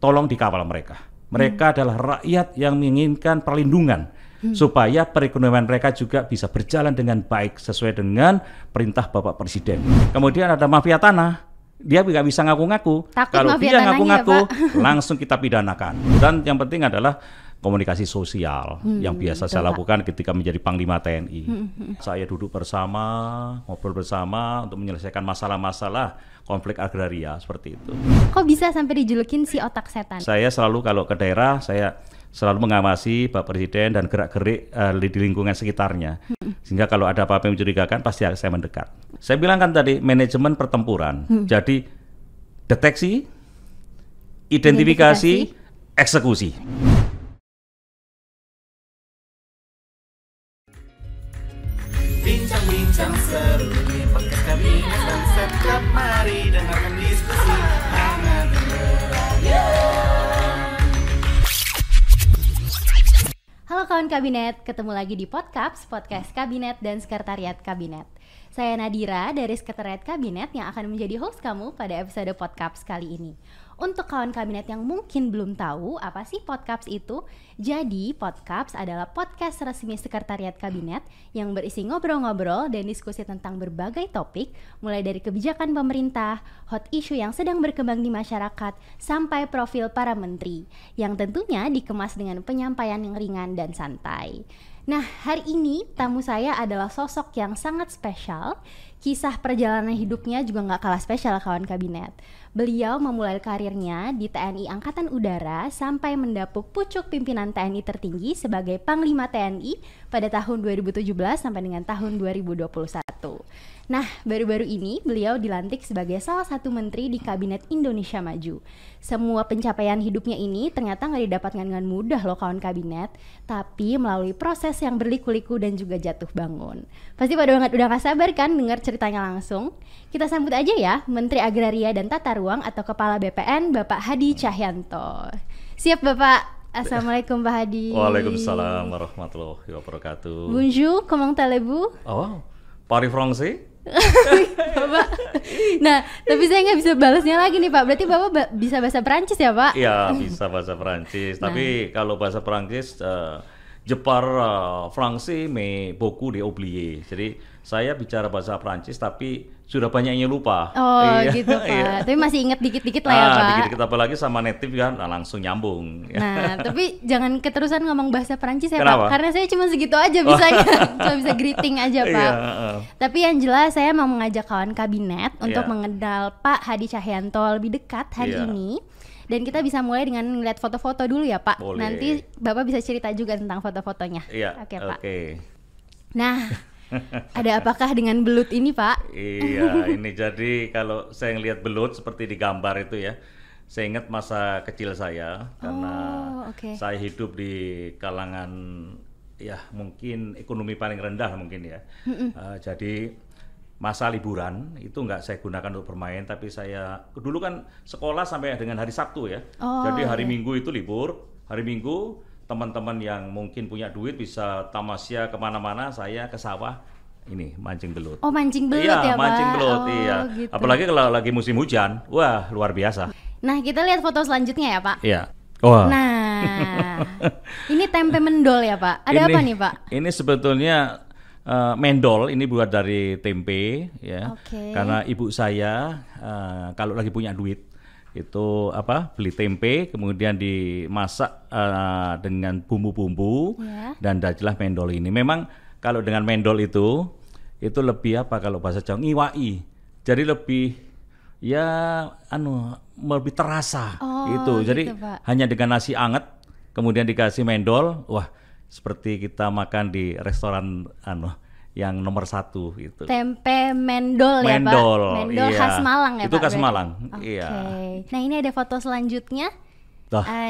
tolong dikawal mereka. Mereka adalah rakyat yang menginginkan perlindungan supaya perekonomian mereka juga bisa berjalan dengan baik sesuai dengan perintah Bapak Presiden. Kemudian ada mafia tanah, dia nggak bisa ngaku-ngaku. Kalau dia ngaku-ngaku, langsung kita pidanakan. Dan yang penting adalah komunikasi sosial yang biasa saya lakukan ketika menjadi Panglima TNI. Saya duduk bersama, ngobrol bersama untuk menyelesaikan masalah-masalah konflik agraria seperti itu. Kok bisa sampai dijulukin si otak setan? Saya selalu kalau ke daerah, saya selalu mengawasi Pak Presiden dan gerak-gerik di lingkungan sekitarnya. Sehingga kalau ada apa-apa yang mencurigakan, pasti saya mendekat. Saya bilang kan tadi, manajemen pertempuran. Jadi, deteksi, identifikasi, eksekusi. Bincang-bincang seru di podcast kabinet dan setiap mari dengarkan diskusi hangat berakhir. Halo kawan kabinet, ketemu lagi di podcast Kabinet dan Sekretariat Kabinet. Saya Nadira dari Sekretariat Kabinet yang akan menjadi host kamu pada episode podcast kali ini. Untuk kawan kabinet yang mungkin belum tahu apa sih podcast itu, jadi podcast adalah podcast resmi Sekretariat Kabinet yang berisi ngobrol-ngobrol dan diskusi tentang berbagai topik, mulai dari kebijakan pemerintah, hot issue yang sedang berkembang di masyarakat, sampai profil para menteri, yang tentunya dikemas dengan penyampaian yang ringan dan santai. Nah, hari ini tamu saya adalah sosok yang sangat spesial. Kisah perjalanan hidupnya juga gak kalah spesial kawan kabinet. Beliau memulai karirnya di TNI Angkatan Udara sampai mendapuk pucuk pimpinan TNI tertinggi sebagai Panglima TNI pada tahun 2017 sampai dengan tahun 2021. Nah, baru-baru ini beliau dilantik sebagai salah satu menteri di Kabinet Indonesia Maju. Semua pencapaian hidupnya ini ternyata gak didapatkan dengan mudah loh kawan kabinet, tapi melalui proses yang berliku-liku dan juga jatuh bangun. Pasti pada udah gak sabar kan dengar ceritanya langsung? Kita sambut aja ya Menteri Agraria dan Tata Ruang atau Kepala BPN Bapak Hadi Cahyanto. Siap Bapak? Assalamualaikum Pak Hadi. Waalaikumsalam warahmatullahi wabarakatuh. Bonjour, comment allez-vous? Oh, Paris Français? Bapak. Nah, tapi saya nggak bisa balasnya lagi nih Pak. Berarti Bapak bisa bahasa Perancis ya Pak? Iya, bisa bahasa Perancis. Tapi kalau bahasa Perancis, je parle français mais beaucoup de oublié. Jadi saya bicara bahasa Perancis tapi sudah banyak yang lupa. Oh gitu Pak. Iya. Tapi masih ingat dikit-dikit lah ya Pak. Dikit-dikit apalagi sama native kan langsung nyambung. Nah, tapi jangan keterusan ngomong bahasa Perancis ya Kenapa? Pak. Karena saya cuma segitu aja bisanya. Cuma bisa greeting aja Pak. Tapi yang jelas saya mau mengajak kawan kabinet untuk mengenal Pak Hadi Cahyanto lebih dekat hari ini. Dan kita bisa mulai dengan melihat foto-foto dulu ya Pak. Boleh. Nanti Bapak bisa cerita juga tentang foto-fotonya. Iya. Oke Pak. Oke. Nah, ada apakah dengan belut ini Pak? Iya, ini jadi kalau saya ngelihat belut seperti di gambar itu ya, saya ingat masa kecil saya karena saya hidup di kalangan ya mungkin ekonomi paling rendah mungkin ya. Jadi masa liburan itu nggak saya gunakan untuk bermain, tapi saya dulu kan sekolah sampai dengan hari Sabtu ya. Jadi hari Minggu itu libur, hari Minggu teman-teman yang mungkin punya duit bisa tamasya kemana-mana, saya ke sawah ini mancing belut. Oh mancing belut ya Pak? Mancing belut, iya. Gitu. Apalagi kalau lagi musim hujan, wah luar biasa. Nah kita lihat foto selanjutnya ya Pak. Iya. Wah. Nah, ini tempe mendol ya Pak. Ada apa nih Pak? Ini sebetulnya mendol, ini buat dari tempe ya. Karena ibu saya kalau lagi punya duit itu beli tempe kemudian dimasak dengan bumbu-bumbu dan jadilah mendol ini. Memang kalau dengan mendol itu lebih kalau bahasa Jawa ngiwai. Jadi lebih lebih terasa gitu. Jadi hanya dengan nasi anget kemudian dikasih mendol, wah seperti kita makan di restoran yang nomor 1 itu. Tempe mendol ya Pak? Mendol iya. khas Malang ya itu Pak? Itu khas Malang, iya. Nah ini ada foto selanjutnya.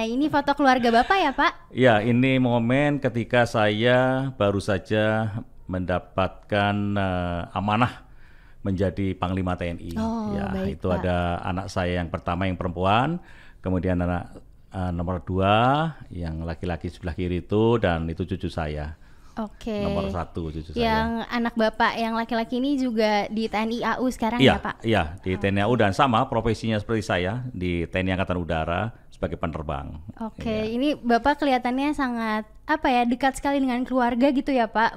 Ini foto keluarga Bapak ya Pak? Ya, ini momen ketika saya baru saja mendapatkan amanah menjadi Panglima TNI. Baik, itu Pak. ada anak saya yang pertama yang perempuan, kemudian anak nomor 2 yang laki-laki sebelah kiri itu, dan itu cucu saya. Nomor 1 cucu saya. Yang anak Bapak yang laki-laki ini juga di TNI AU sekarang ya Pak? Iya, di TNI AU dan sama profesinya seperti saya di TNI Angkatan Udara sebagai penerbang. Ini Bapak kelihatannya sangat dekat sekali dengan keluarga gitu ya Pak,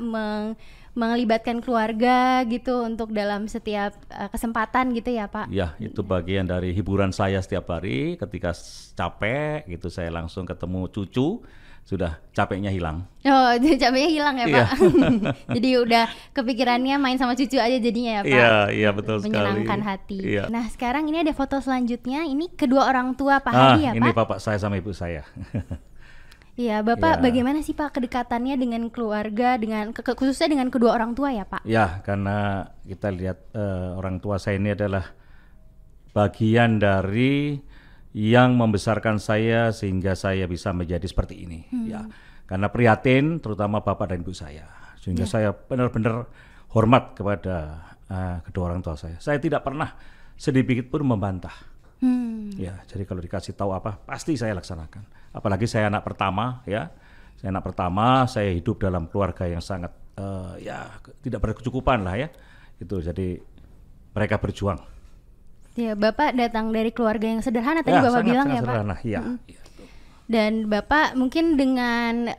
melibatkan keluarga gitu untuk dalam setiap kesempatan gitu ya Pak? Ya, itu bagian dari hiburan saya setiap hari. Ketika capek gitu saya langsung ketemu cucu, sudah capeknya hilang. Oh, capeknya hilang ya Pak? Jadi udah kepikirannya main sama cucu aja jadinya ya Pak? Iya betul sekali. Menyenangkan hati. Iya. Nah sekarang ini ada foto selanjutnya, ini kedua orang tua Pak Hadi ya Pak? Ini bapak saya sama ibu saya. Iya, Bapak bagaimana sih Pak kedekatannya dengan keluarga, dengan khususnya dengan kedua orang tua ya Pak? Ya, karena kita lihat orang tua saya ini adalah bagian dari yang membesarkan saya sehingga saya bisa menjadi seperti ini. Ya, karena prihatin terutama bapak dan ibu saya, sehingga saya benar-benar hormat kepada kedua orang tua saya. Saya tidak pernah sedikit pun membantah. Ya, jadi kalau dikasih tahu apa pasti saya laksanakan. Apalagi saya anak pertama, ya. Saya anak pertama, saya hidup dalam keluarga yang sangat tidak berkecukupan lah ya. Itu jadi mereka berjuang. Ya, Bapak datang dari keluarga yang sederhana tadi Bapak bilang ya Pak. Sederhana, iya. Dan Bapak mungkin dengan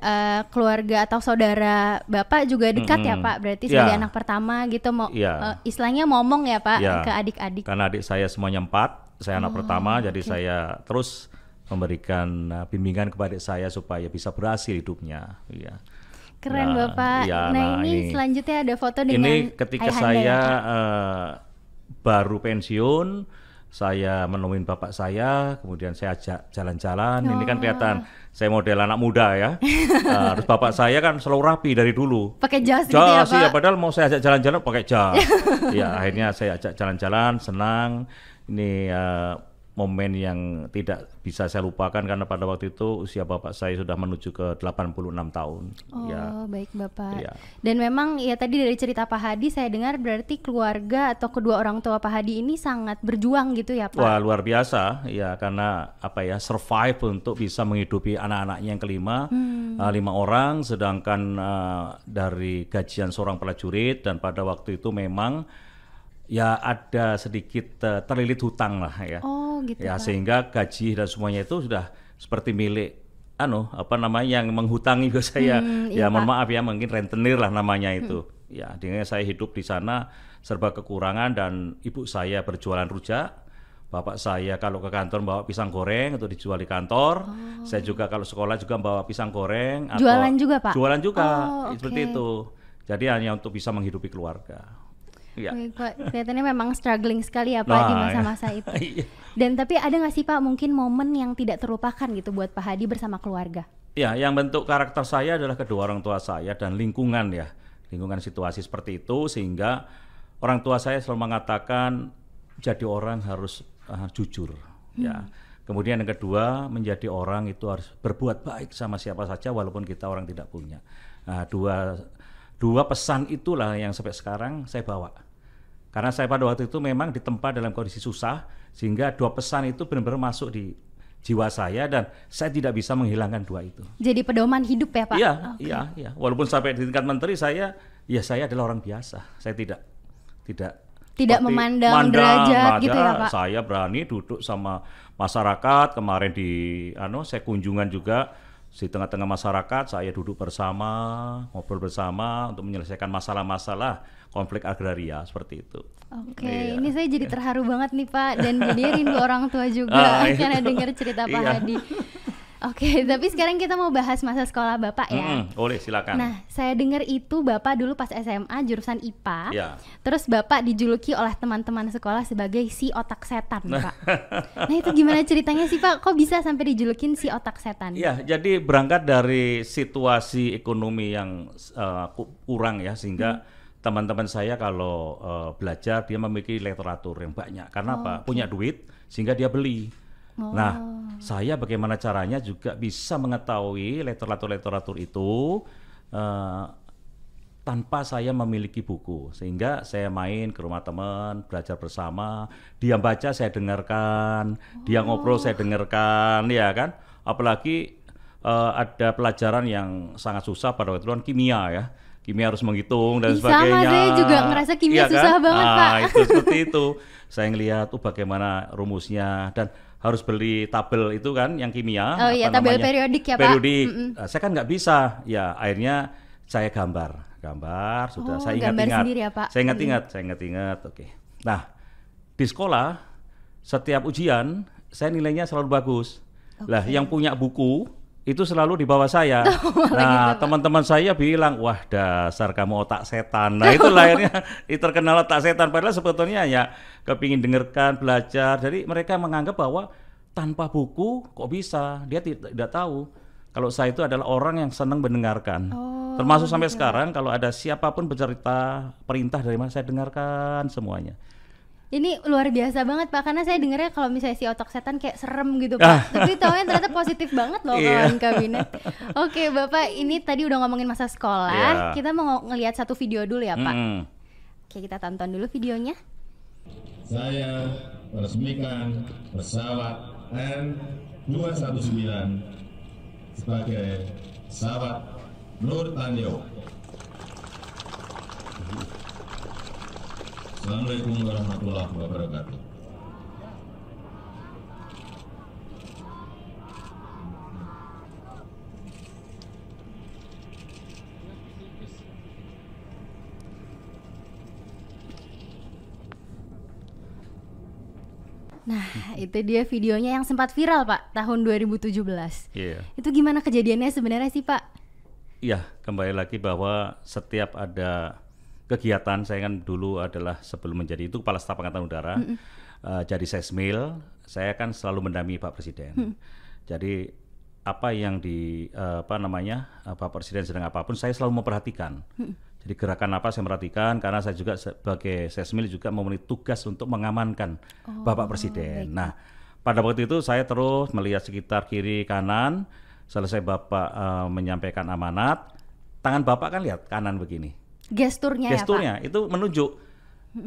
keluarga atau saudara Bapak juga dekat ya Pak, berarti sebagai anak pertama gitu, istilahnya ngomong ya Pak ke adik-adik. Karena adik saya semuanya 4, saya anak pertama, jadi saya terus memberikan bimbingan kepada adik saya supaya bisa berhasil hidupnya. Iya. Keren Bapak. Nah ini selanjutnya ada foto dengan ini ketika saya baru pensiun, saya menemuin bapak saya, kemudian saya ajak jalan-jalan. Ini kan kelihatan saya model anak muda ya. Terus bapak saya kan selalu rapi dari dulu. Pakai jas gitu ya Pak? Ya, padahal mau saya ajak jalan-jalan pakai jas. Ya akhirnya saya ajak jalan-jalan, senang. Ini momen yang tidak bisa saya lupakan karena pada waktu itu usia bapak saya sudah menuju ke 86 tahun. Baik Bapak. Dan memang ya tadi dari cerita Pak Hadi saya dengar berarti keluarga atau kedua orang tua Pak Hadi ini sangat berjuang gitu ya Pak? Wah luar biasa ya, karena survive untuk bisa menghidupi anak-anaknya yang kelima, 5 orang, sedangkan dari gajian seorang prajurit, dan pada waktu itu memang ya ada sedikit terlilit hutang lah ya. Gitu ya Pak. Sehingga gaji dan semuanya itu sudah seperti milik yang menghutangi ke saya. Mohon maaf ya, mungkin rentenir lah namanya itu. Ya, dengan saya hidup di sana serba kekurangan, dan ibu saya berjualan rujak. Bapak saya kalau ke kantor bawa pisang goreng untuk dijual di kantor. Saya juga kalau sekolah juga bawa pisang goreng. Jualan juga Pak? Jualan juga, seperti itu. Jadi hanya untuk bisa menghidupi keluarga. Ya. Pak, kelihatannya memang struggling sekali ya Pak di masa-masa itu. Dan tapi ada nggak sih Pak mungkin momen yang tidak terlupakan gitu buat Pak Hadi bersama keluarga? Ya, yang bentuk karakter saya adalah kedua orang tua saya dan lingkungan ya. Lingkungan situasi seperti itu, sehingga orang tua saya selalu mengatakan jadi orang harus jujur. Ya. Kemudian yang kedua, menjadi orang itu harus berbuat baik sama siapa saja walaupun kita orang tidak punya. Nah, dua pesan itulah yang sampai sekarang saya bawa. Karena saya pada waktu itu memang ditempa dalam kondisi susah, sehingga 2 pesan itu benar-benar masuk di jiwa saya dan saya tidak bisa menghilangkan 2 itu. Jadi pedoman hidup ya Pak? Iya. Walaupun sampai di tingkat menteri saya adalah orang biasa. Saya tidak memandang derajat gitu ya Pak? Saya berani duduk sama masyarakat. Kemarin saya kunjungan juga di tengah-tengah masyarakat, saya duduk bersama, ngobrol bersama untuk menyelesaikan masalah-masalah konflik agraria seperti itu. Ini saya jadi terharu banget nih Pak, dan jadi rindu orang tua juga karena dengar cerita Pak Hadi. Tapi sekarang kita mau bahas masa sekolah Bapak ya. Boleh, silakan. Nah, saya dengar itu Bapak dulu pas SMA jurusan IPA. Ya. Terus Bapak dijuluki oleh teman-teman sekolah sebagai si otak setan, Pak. Nah, itu gimana ceritanya sih Pak? Kok bisa sampai dijulukin si otak setan? Ya, jadi berangkat dari situasi ekonomi yang kurang ya, sehingga teman-teman saya kalau belajar dia memiliki literatur yang banyak. Karena apa? Punya duit sehingga dia beli. Nah, saya bagaimana caranya juga bisa mengetahui literatur itu tanpa saya memiliki buku, sehingga saya main ke rumah teman, belajar bersama, dia baca saya dengarkan, dia ngobrol saya dengarkan, ya kan? Apalagi ada pelajaran yang sangat susah pada waktu itu kan kimia ya. Kimia harus menghitung dan sebagainya. Sama, saya juga ngerasa kimia susah banget, Pak. Itu seperti itu. Saya ngelihat bagaimana rumusnya dan harus beli tabel itu kan yang kimia. Oh iya, tabel periodik ya, Pak. Periodik. Saya kan nggak bisa. Ya, akhirnya saya gambar sudah. Saya ingat-ingat. Ya, Pak? Saya ingat-ingat. Oke. Nah, di sekolah setiap ujian saya nilainya selalu bagus. Lah, yang punya buku itu selalu di bawah saya. Nah, gitu, teman-teman saya bilang, wah dasar kamu otak setan. Nah, itu akhirnya terkenal otak setan. Padahal sebetulnya ya kepingin dengarkan, belajar. Jadi mereka menganggap bahwa tanpa buku kok bisa. Dia tidak tahu kalau saya itu adalah orang yang senang mendengarkan. Termasuk sampai sekarang kalau ada siapapun bercerita perintah dari mana, saya dengarkan semuanya. Ini luar biasa banget Pak, karena saya dengarnya kalau misalnya si otak setan kayak serem gitu Pak. Tapi taunya ternyata positif banget loh kawan kabinet. Oke Bapak, ini tadi udah ngomongin masa sekolah, kita mau ngelihat satu video dulu ya Pak. Oke, kita tonton dulu videonya. Saya meresmikan pesawat N219 sebagai pesawat Nur Tanyo. Assalamualaikum warahmatullahi wabarakatuh. Nah, itu dia videonya yang sempat viral Pak, tahun 2017. Itu gimana kejadiannya sebenarnya sih Pak? Iya, kembali lagi bahwa setiap ada kegiatan, saya kan dulu adalah sebelum menjadi itu Kepala Staf Angkatan Udara, jadi Sesmil, saya kan selalu mendampingi Pak Presiden. Jadi apa yang Pak Presiden sedang apapun, saya selalu memperhatikan. Jadi gerakan apa saya perhatikan, karena saya juga sebagai Sesmil juga memenuhi tugas untuk mengamankan Bapak Presiden. Nah, pada waktu itu saya terus melihat sekitar kiri kanan, selesai Bapak menyampaikan amanat, tangan Bapak kan lihat kanan begini. Gesturnya ya, Pak?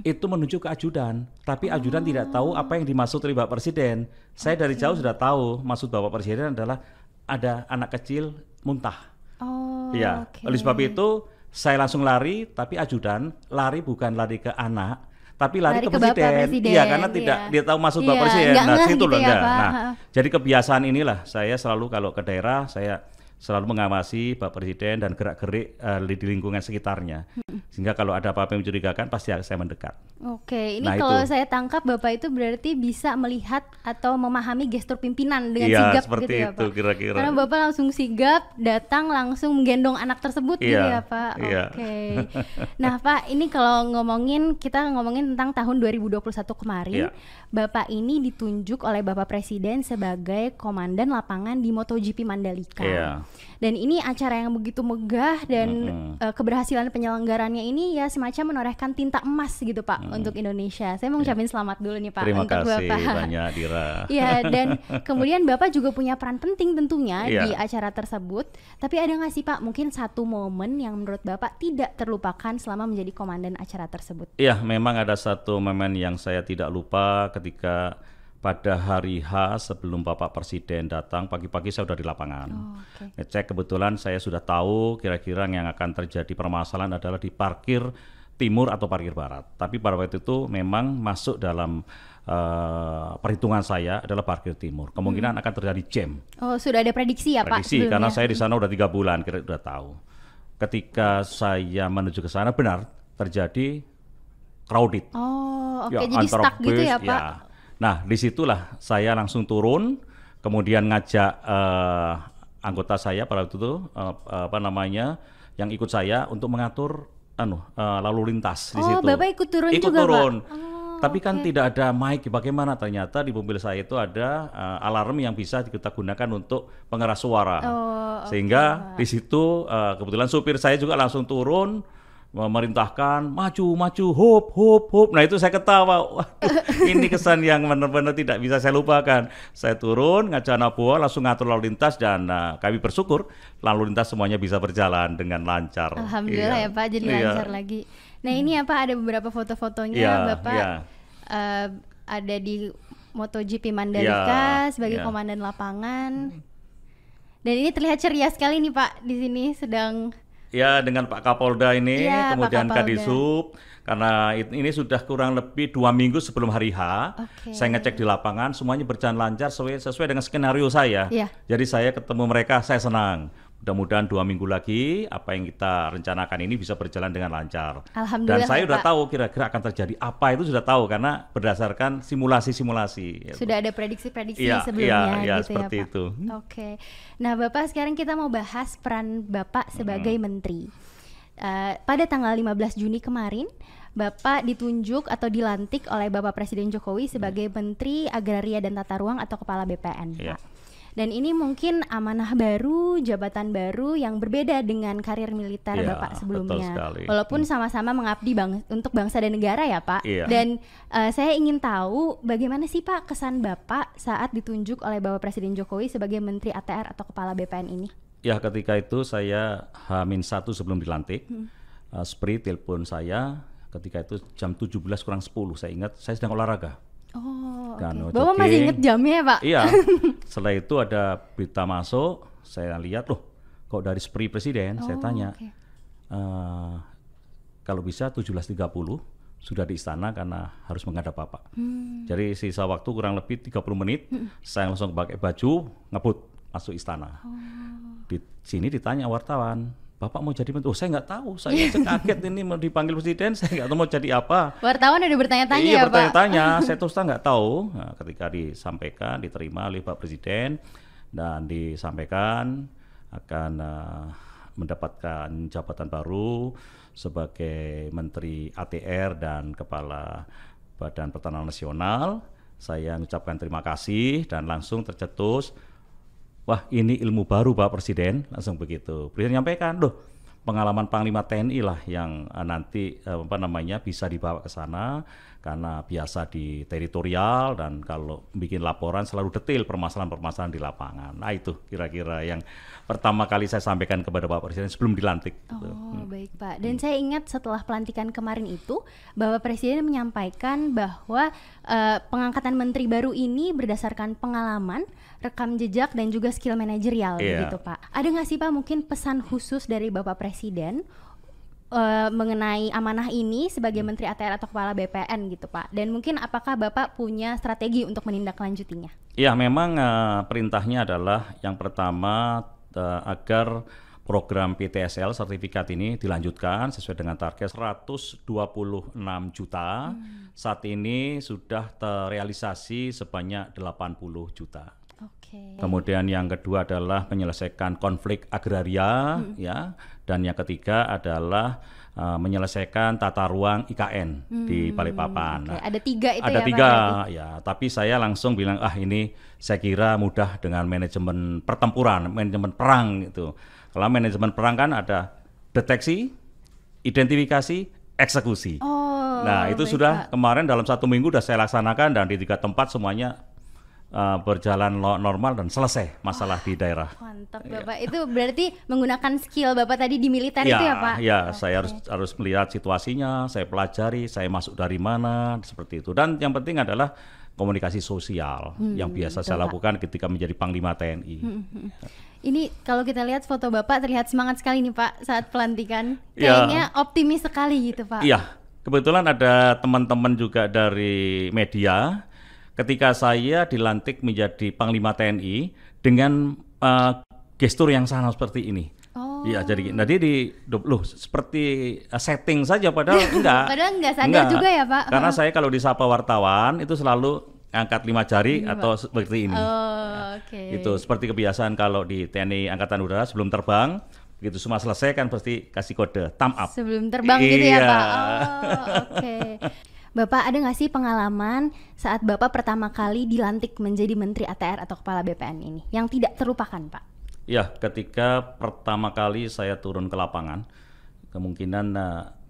Itu menunjuk ke ajudan, tapi ajudan tidak tahu apa yang dimaksud oleh Bapak Presiden. Saya dari jauh sudah tahu maksud Bapak Presiden adalah ada anak kecil muntah. Oleh sebab itu saya langsung lari, tapi ajudan lari bukan lari ke anak, tapi lari ke Presiden. Iya, karena dia tahu maksud Bapak Presiden. Nah, situ loh enggak. Nah, jadi kebiasaan inilah saya selalu kalau ke daerah saya selalu mengawasi Pak Presiden dan gerak-gerik di lingkungan sekitarnya. Sehingga kalau ada apa-apa yang mencurigakan pasti saya mendekat. Oke, ini kalau saya tangkap Bapak itu berarti bisa melihat atau memahami gestur pimpinan dengan sigap seperti gitu ya itu, Pak? Kira-kira. Karena Bapak langsung sigap, datang langsung menggendong anak tersebut gitu ya Pak? Oke. Nah Pak, ini kalau kita ngomongin tentang tahun 2021 kemarin, Bapak ini ditunjuk oleh Bapak Presiden sebagai Komandan Lapangan di MotoGP Mandalika. Dan ini acara yang begitu megah dan keberhasilan penyelenggarannya ini ya semacam menorehkan tinta emas gitu Pak untuk Indonesia. Saya mau ngucapin selamat dulu nih Pak untuk Bapak. Terima kasih banyak Dira. Ya, dan kemudian Bapak juga punya peran penting tentunya di acara tersebut. Tapi ada nggak sih Pak mungkin satu momen yang menurut Bapak tidak terlupakan selama menjadi komandan acara tersebut? Iya, memang ada satu momen yang saya tidak lupa ketika pada hari H sebelum Bapak Presiden datang, pagi-pagi saya sudah di lapangan. Ngecek, kebetulan saya sudah tahu kira-kira yang akan terjadi permasalahan adalah di parkir timur atau parkir barat. Tapi pada waktu itu memang masuk dalam perhitungan saya adalah parkir timur. Kemungkinan akan terjadi jam. Oh, sudah ada prediksi ya Pak? Prediksi, karena saya di sana udah 3 bulan, kira-kira udah tahu. Ketika saya menuju ke sana benar terjadi crowded. Jadi stuck gitu ya Pak? Nah, disitulah saya langsung turun, kemudian ngajak anggota saya pada waktu itu, yang ikut saya untuk mengatur lalu lintas di situ. Bapak ikut turun juga Pak? Tapi kan tidak ada mic, bagaimana? Ternyata di mobil saya itu ada alarm yang bisa kita gunakan untuk pengeras suara. Sehingga di situ kebetulan supir saya juga langsung turun, memerintahkan maju, hop. Nah itu saya ketawa. Waduh, ini kesan yang benar-benar tidak bisa saya lupakan. Saya turun, ngajak anak buah, langsung ngatur lalu lintas dan kami bersyukur lalu lintas semuanya bisa berjalan dengan lancar. Alhamdulillah ya Pak, jadi lancar lagi. Nah ini ya Pak, ada beberapa foto-fotonya Bapak ada di MotoGP Mandalika sebagai komandan lapangan. Dan ini terlihat ceria sekali nih Pak, di sini sedang. Ya, dengan Pak Kapolda ini, ya, kemudian Kadisub, karena ini sudah kurang lebih 2 minggu sebelum hari H. Saya ngecek di lapangan, semuanya berjalan lancar sesuai dengan skenario saya. Jadi saya ketemu mereka, saya senang. Mudah-mudahan 2 minggu lagi apa yang kita rencanakan ini bisa berjalan dengan lancar. Alhamdulillah. Dan saya sudah tahu kira-kira akan terjadi apa, itu sudah tahu karena berdasarkan simulasi-simulasi. Sudah ada prediksi-prediksi sebelumnya gitu seperti ya Pak. Itu. Oke. Nah Bapak, sekarang kita mau bahas peran Bapak sebagai menteri. Pada tanggal 15 Juni kemarin, Bapak ditunjuk atau dilantik oleh Bapak Presiden Jokowi sebagai Menteri Agraria dan Tata Ruang atau Kepala BPN. Pak. Dan ini mungkin amanah baru, jabatan baru yang berbeda dengan karir militer Bapak sebelumnya. Walaupun sama-sama mengabdi untuk bangsa dan negara ya Pak. Dan saya ingin tahu bagaimana sih Pak kesan Bapak saat ditunjuk oleh Bapak Presiden Jokowi sebagai Menteri ATR atau Kepala BPN ini? Ya, ketika itu saya H-1 sebelum dilantik, Spri telepon saya ketika itu jam 17:10, saya ingat saya sedang olahraga. Bapak masih inget jamnya ya Pak? Iya. Setelah itu ada berita masuk, saya lihat loh, kok dari Spri Presiden, saya tanya, kalau bisa 17.30 sudah di istana karena harus menghadap Bapak. Jadi sisa waktu kurang lebih 30 menit, saya langsung pakai baju, ngebut masuk istana. Di sini ditanya wartawan, Bapak mau jadi menteri? Oh, saya nggak tahu, saya kaget ini mau dipanggil presiden, saya nggak tahu mau jadi apa. Wartawan udah bertanya-tanya ya Pak? Iya, bertanya-tanya, saya terus terang nggak tahu. Nah, ketika disampaikan, diterima oleh Pak Presiden dan disampaikan akan mendapatkan jabatan baru sebagai Menteri ATR dan Kepala Badan Pertanahan Nasional. Saya mengucapkan terima kasih dan langsung tercetus, wah ini ilmu baru Pak Presiden, langsung begitu. Presiden menyampaikan, loh pengalaman Panglima TNI lah yang nanti bisa dibawa ke sana karena biasa di teritorial dan kalau bikin laporan selalu detail permasalahan-permasalahan di lapangan. Nah itu kira-kira yang pertama kali saya sampaikan kepada Bapak Presiden sebelum dilantik. Baik Pak. Dan saya ingat setelah pelantikan kemarin itu, Bapak Presiden menyampaikan bahwa pengangkatan menteri baru ini berdasarkan pengalaman, rekam jejak dan juga skill manajerial gitu Pak. Ada nggak sih Pak mungkin pesan khusus dari Bapak Presiden mengenai amanah ini sebagai Menteri ATR atau Kepala BPN gitu Pak? Dan mungkin apakah Bapak punya strategi untuk menindaklanjutinya? Ya memang perintahnya adalah yang pertama agar program PTSL sertifikat ini dilanjutkan sesuai dengan target 126 juta. Saat ini sudah terrealisasi sebanyak 80 juta. Kemudian yang kedua adalah menyelesaikan konflik agraria ya, dan yang ketiga adalah menyelesaikan tata ruang IKN di Balikpapan. Nah, ada 3 itu ada ya 3 Pak, ya, tapi saya langsung bilang ini saya kira mudah dengan manajemen pertempuran, manajemen perang gitu. Kalau manajemen perang kan ada deteksi, identifikasi, eksekusi. Nah itu sudah Pak. Kemarin dalam 1 minggu sudah saya laksanakan dan di 3 tempat semuanya berjalan normal dan selesai masalah di daerah. Mantap Bapak, itu berarti menggunakan skill Bapak tadi di militer itu ya Pak? Ya, saya harus melihat situasinya, saya pelajari, saya masuk dari mana, seperti itu. Dan yang penting adalah komunikasi sosial yang biasa saya lakukan ketika menjadi Panglima TNI. Ini kalau kita lihat foto Bapak terlihat semangat sekali nih Pak saat pelantikan. Kayaknya optimis sekali gitu Pak. Iya, kebetulan ada teman-teman juga dari media. Ketika saya dilantik menjadi Panglima TNI dengan gestur yang sama seperti ini. Iya, jadi seperti setting saja padahal enggak. Padahal enggak sadar juga ya Pak. Karena saya kalau disapa wartawan itu selalu angkat 5 jari atau seperti ini. Itu seperti kebiasaan kalau di TNI Angkatan Udara sebelum terbang, begitu semua selesai kan pasti kasih kode thumb up. Sebelum terbang gitu ya Pak. Bapak ada nggak sih pengalaman saat Bapak pertama kali dilantik menjadi Menteri ATR atau Kepala BPN ini yang tidak terlupakan Pak? Ya, ketika pertama kali saya turun ke lapangan, kemungkinan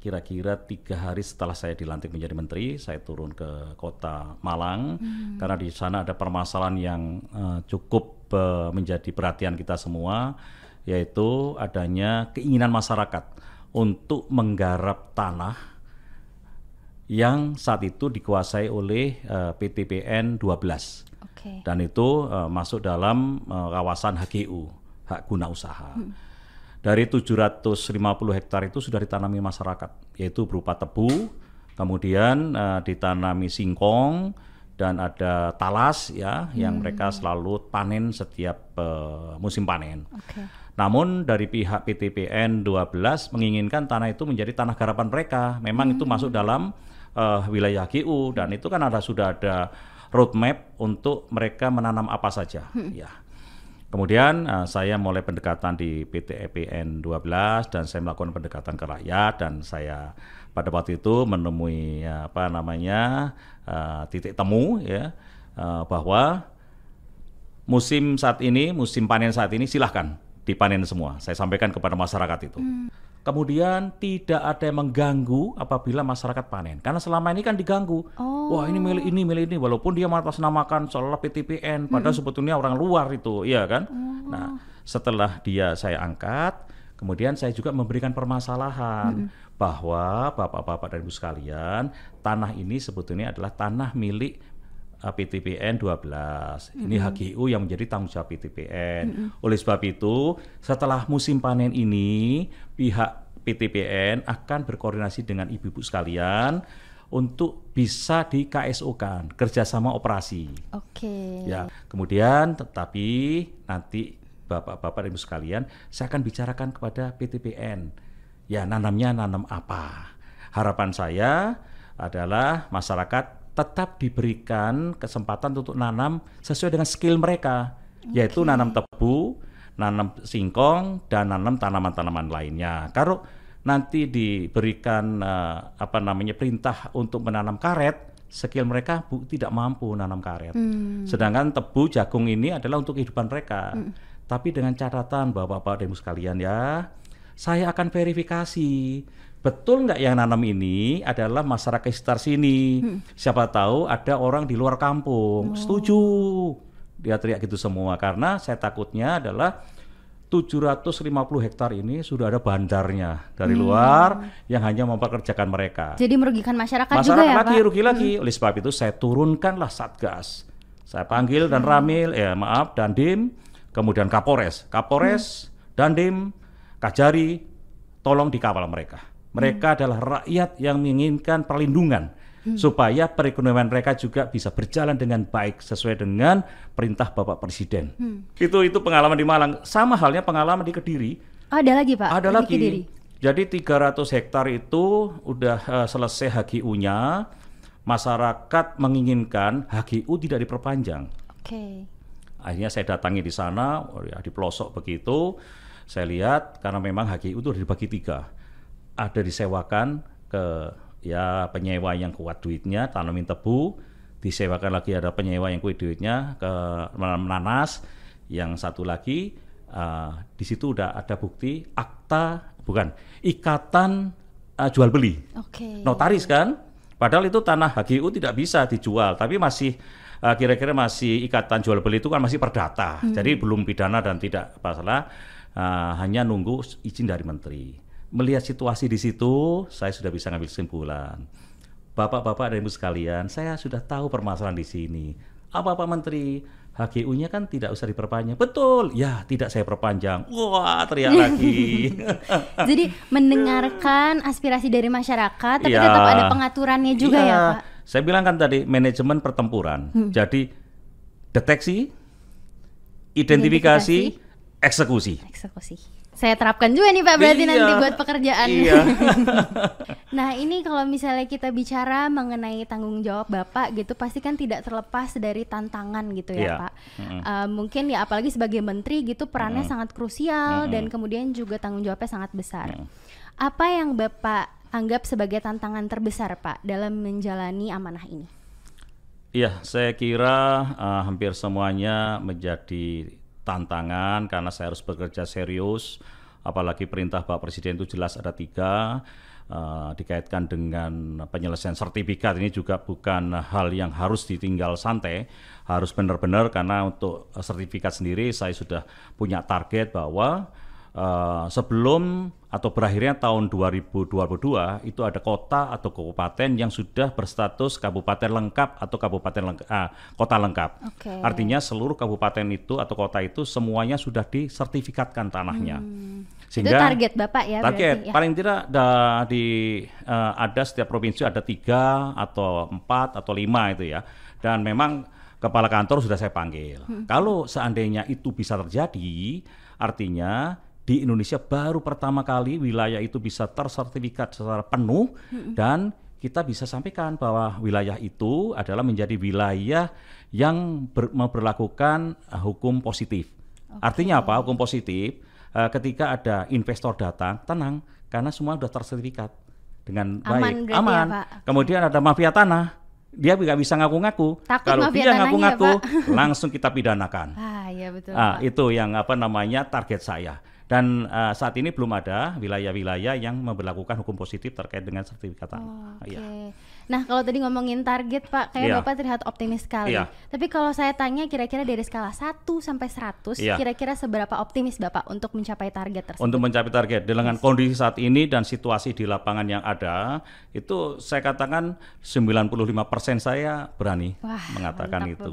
kira-kira 3 hari setelah saya dilantik menjadi menteri, saya turun ke kota Malang karena di sana ada permasalahan yang cukup menjadi perhatian kita semua, yaitu adanya keinginan masyarakat untuk menggarap tanah yang saat itu dikuasai oleh PT PN 12 dan itu masuk dalam kawasan HGU. hak guna usaha. Dari 750 hektar itu sudah ditanami masyarakat, yaitu berupa tebu, kemudian ditanami singkong, dan ada talas ya, yang mereka selalu panen setiap musim panen. Okay. Namun dari pihak PTPN 12 menginginkan tanah itu menjadi tanah garapan mereka. Memang itu masuk dalam wilayah HGU, dan itu kan sudah ada roadmap untuk mereka menanam apa saja. Ya. Kemudian saya mulai pendekatan di PTPN 12 dan saya melakukan pendekatan ke rakyat, dan saya pada waktu itu menemui titik temu ya, bahwa musim panen saat ini silahkan dipanen semua. Saya sampaikan kepada masyarakat itu. Kemudian tidak ada yang mengganggu apabila masyarakat panen. Karena selama ini kan diganggu. Wah, ini milik ini. Walaupun dia mengatasnamakan seolah PTPN, padahal sebetulnya orang luar itu, iya kan? Nah, setelah saya angkat, kemudian saya juga memberikan permasalahan bahwa Bapak-Bapak dan Ibu sekalian, tanah ini sebetulnya adalah tanah milik PTPN 12. Ini HGU yang menjadi tanggung jawab PTPN. Oleh sebab itu, setelah musim panen ini, pihak PTPN akan berkoordinasi dengan ibu-ibu sekalian untuk bisa di KSO-kan, kerjasama operasi. Oke. Ya, kemudian tetapi nanti Bapak-Bapak dan Ibu sekalian, saya akan bicarakan kepada PTPN. Ya, nanamnya nanam apa? Harapan saya adalah masyarakat tetap diberikan kesempatan untuk nanam sesuai dengan skill mereka, yaitu nanam tebu, nanam singkong, dan nanam tanaman-tanaman lainnya. Kalau nanti diberikan perintah untuk menanam karet, skill mereka tidak mampu nanam karet. Sedangkan tebu, jagung ini adalah untuk kehidupan mereka. Tapi dengan catatan Bapak-Bapak dan Ibu sekalian ya, saya akan verifikasi. Betul nggak yang nanam ini adalah masyarakat sekitar sini? Siapa tahu ada orang di luar kampung. Setuju. Dia teriak gitu semua. Karena saya takutnya adalah 750 hektar ini sudah ada bandarnya dari luar yang hanya mempekerjakan mereka. Jadi merugikan masyarakat juga ya, lagi, Pak? Rugi lagi. Oleh sebab itu saya turunkanlah Satgas. Saya panggil dan Ramil, Dandim, kemudian Kapolres, Dandim, Kajari, tolong dikawal mereka. Mereka adalah rakyat yang menginginkan perlindungan supaya perekonomian mereka juga bisa berjalan dengan baik sesuai dengan perintah Bapak Presiden. Itu pengalaman di Malang. Sama halnya pengalaman di Kediri. Ada lagi, Pak? Ada lagi. Kediri. Jadi 300 hektar itu udah selesai HGU-nya. Masyarakat menginginkan HGU tidak diperpanjang. Oke. Akhirnya saya datangi di sana, di pelosok begitu. Saya lihat karena memang HGU itu dibagi 3. Ada disewakan ke penyewa yang kuat duitnya, tanamin tebu, disewakan lagi ada penyewa yang kuat duitnya ke nanas, yang satu lagi di situ udah ada bukti ikatan jual beli. Notaris kan, padahal itu tanah HGU tidak bisa dijual, tapi masih kira-kira masih ikatan jual beli itu kan masih perdata, jadi belum pidana dan tidak masalah, hanya nunggu izin dari menteri. Melihat situasi di situ, saya sudah bisa ngambil kesimpulan. Bapak-bapak dan Ibu sekalian, saya sudah tahu permasalahan di sini. Apa Pak Menteri? HGU-nya kan tidak usah diperpanjang. Betul, ya tidak saya perpanjang. Wah, teriak lagi. Jadi mendengarkan aspirasi dari masyarakat, tapi tetap ada pengaturannya juga ya Pak? Saya bilang kan tadi, manajemen pertempuran. Jadi deteksi, identifikasi, eksekusi. Saya terapkan juga nih Pak, berarti nanti buat pekerjaan. Nah ini kalau misalnya kita bicara mengenai tanggung jawab Bapak gitu, pasti kan tidak terlepas dari tantangan gitu ya Pak. Mungkin ya apalagi sebagai menteri gitu perannya sangat krusial dan kemudian juga tanggung jawabnya sangat besar. Apa yang Bapak anggap sebagai tantangan terbesar Pak dalam menjalani amanah ini? Iya, saya kira hampir semuanya menjadi tantangan karena saya harus bekerja serius, apalagi perintah Pak Presiden itu jelas ada 3, dikaitkan dengan penyelesaian sertifikat. Ini juga bukan hal yang harus ditinggal santai, harus benar-benar, karena untuk sertifikat sendiri saya sudah punya target bahwa sebelum atau berakhirnya tahun 2022 itu ada kota atau kabupaten yang sudah berstatus kabupaten lengkap atau kota lengkap. Artinya seluruh kabupaten itu atau kota itu semuanya sudah disertifikatkan tanahnya. Sehingga itu target Bapak ya? Target berarti, ya? Paling tidak ada setiap provinsi ada 3 atau 4 atau 5 itu ya. Dan memang kepala kantor sudah saya panggil. Kalau seandainya itu bisa terjadi, artinya di Indonesia baru pertama kali wilayah itu bisa tersertifikat secara penuh dan kita bisa sampaikan bahwa wilayah itu adalah menjadi wilayah yang memperlakukan hukum positif. Artinya apa? Hukum positif ketika ada investor datang, tenang karena semua sudah tersertifikat dengan baik, aman. Ya, kemudian ada mafia tanah, dia nggak bisa ngaku-ngaku. Kalau dia ngaku-ngaku, langsung kita pidanakan. Ya betul. Itu yang target saya. Dan saat ini belum ada wilayah-wilayah yang memberlakukan hukum positif terkait dengan sertifikat tanah. Nah, kalau tadi ngomongin target Pak, kayak Bapak terlihat optimis sekali. Tapi kalau saya tanya kira-kira dari skala 1 sampai 100, kira-kira seberapa optimis Bapak untuk mencapai target tersebut? Untuk mencapai target, dengan kondisi saat ini dan situasi di lapangan yang ada, itu saya katakan 95% saya berani mengatakan itu.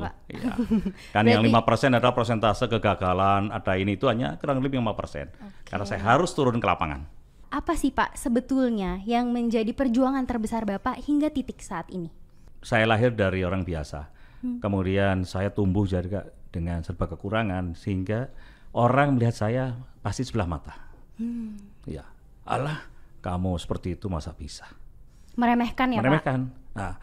Kan yang 5% adalah persentase kegagalan, ada ini itu hanya kurang lebih 5%. Karena saya harus turun ke lapangan. Apa sih Pak sebetulnya yang menjadi perjuangan terbesar Bapak hingga titik saat ini? Saya lahir dari orang biasa. Kemudian saya tumbuh juga dengan serba kekurangan sehingga orang melihat saya pasti sebelah mata. Ya, alah kamu seperti itu masa bisa. Meremehkan ya Pak? Nah,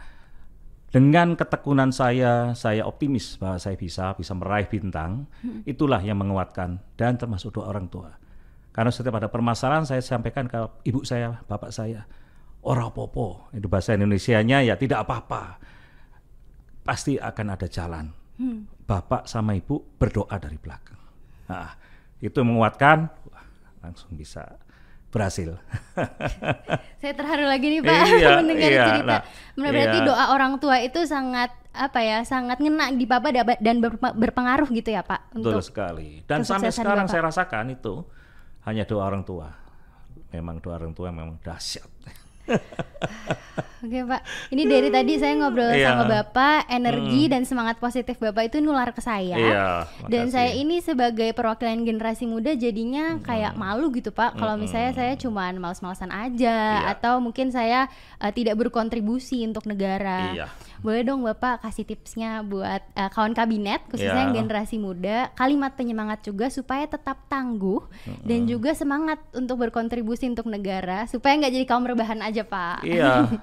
dengan ketekunan saya optimis bahwa saya bisa meraih bintang. Itulah yang menguatkan dan termasuk doa orang tua. Karena setiap ada permasalahan saya sampaikan ke ibu saya, bapak saya, ora popo, itu bahasa Indonesianya ya tidak apa-apa, pasti akan ada jalan. Bapak sama ibu berdoa dari belakang. Nah, itu menguatkan, langsung bisa berhasil. Saya terharu lagi nih Pak mendengar cerita. Berarti doa orang tua itu sangat sangat ngena di Bapak dan berpengaruh gitu ya Pak. Betul sekali. Dan sampai sekarang Bapak. Saya rasakan itu. Hanya doa orang tua. Memang doa orang tua memang dahsyat. Oke Pak, ini dari tadi saya ngobrol sama Bapak, energi dan semangat positif Bapak itu nular ke saya. Dan saya ini sebagai perwakilan generasi muda jadinya kayak malu gitu Pak, kalau misalnya saya cuman males-malesan aja atau mungkin saya tidak berkontribusi untuk negara. Boleh dong Bapak kasih tipsnya buat kawan kabinet khususnya yang generasi muda, kalimat penyemangat juga supaya tetap tangguh dan juga semangat untuk berkontribusi untuk negara supaya nggak jadi kaum rebahan aja Pak.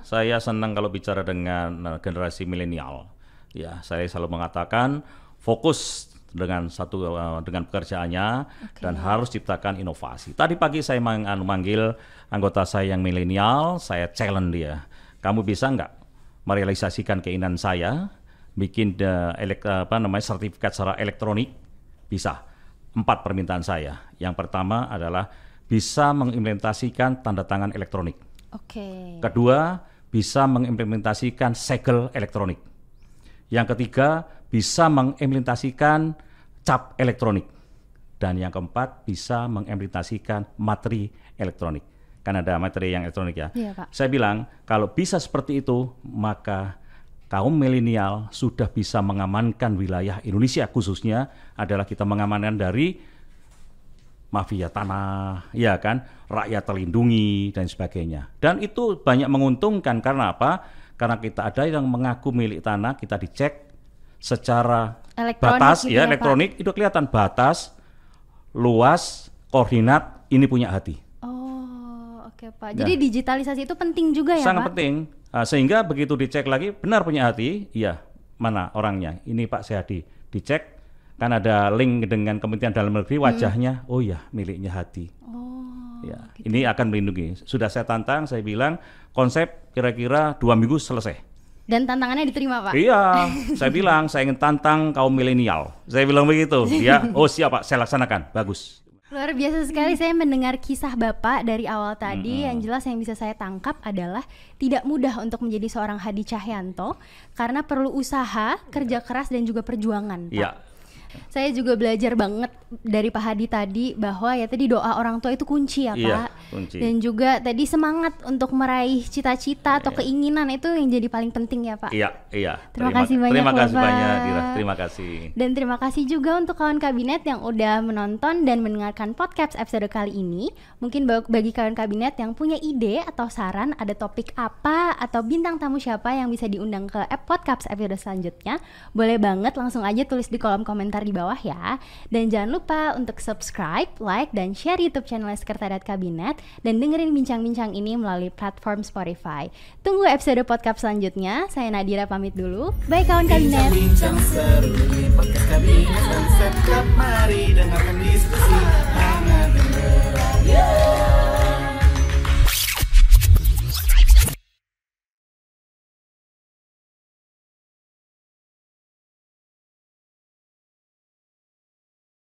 Saya senang kalau bicara dengan generasi milenial. Ya, saya selalu mengatakan fokus dengan pekerjaannya dan harus ciptakan inovasi. Tadi pagi saya manggil anggota saya yang milenial, saya challenge dia. Kamu bisa nggak merealisasikan keinginan saya bikin sertifikat secara elektronik? Bisa. 4 permintaan saya. Yang pertama adalah bisa mengimplementasikan tanda tangan elektronik. Kedua, bisa mengimplementasikan segel elektronik. Yang ketiga, bisa mengimplementasikan cap elektronik. Dan yang keempat, bisa mengimplementasikan materi elektronik. Kan ada materi yang elektronik ya. Pak. Saya bilang, kalau bisa seperti itu, maka kaum milenial sudah bisa mengamankan wilayah Indonesia, khususnya adalah kita mengamankan dari mafia tanah, ya kan, rakyat terlindungi dan sebagainya. Dan itu banyak menguntungkan karena apa? Karena kita ada yang mengaku milik tanah, kita dicek secara batas, gitu elektronik, Pak. Itu kelihatan batas, luas, koordinat, ini punya hati. Pak. Jadi digitalisasi itu penting juga ya Pak? Sangat penting. Sehingga begitu dicek lagi, benar punya hati, iya, mana orangnya? Ini Pak Seadi. Dicek, kan ada link dengan Kementerian Dalam Negeri, wajahnya, oh ya, miliknya hati. Gitu. Ini akan melindungi. Sudah saya tantang, saya bilang, konsep kira-kira 2 minggu selesai. Dan tantangannya diterima Pak? Iya, saya bilang, saya ingin tantang kaum milenial. Saya bilang begitu. Ya, oh siap Pak, saya laksanakan. Bagus. Luar biasa sekali saya mendengar kisah Bapak dari awal tadi. Yang jelas yang bisa saya tangkap adalah tidak mudah untuk menjadi seorang Hadi Cahyanto karena perlu usaha, kerja keras dan juga perjuangan Pak. Saya juga belajar banget dari Pak Hadi tadi bahwa ya tadi doa orang tua itu kunci ya Pak. Iya, kunci. Dan juga tadi semangat untuk meraih cita-cita atau keinginan itu yang jadi paling penting ya Pak. Iya. Terima kasih banyak Terima kasih Bapak. banyak Dira, terima kasih. Dan terima kasih juga untuk kawan kabinet yang udah menonton dan mendengarkan podcast episode kali ini. Mungkin bagi kawan kabinet yang punya ide atau saran ada topik apa atau bintang tamu siapa yang bisa diundang ke podcast episode selanjutnya, boleh banget langsung aja tulis di kolom komentar di bawah ya. Dan jangan lupa untuk subscribe, like, dan share YouTube channel Sekretariat Kabinet dan dengerin bincang-bincang ini melalui platform Spotify. Tunggu episode podcast selanjutnya. Saya Nadira pamit dulu. Bye kawan kabinet. Bincang-bincang seru di podcast kabinet dan Setkap, mari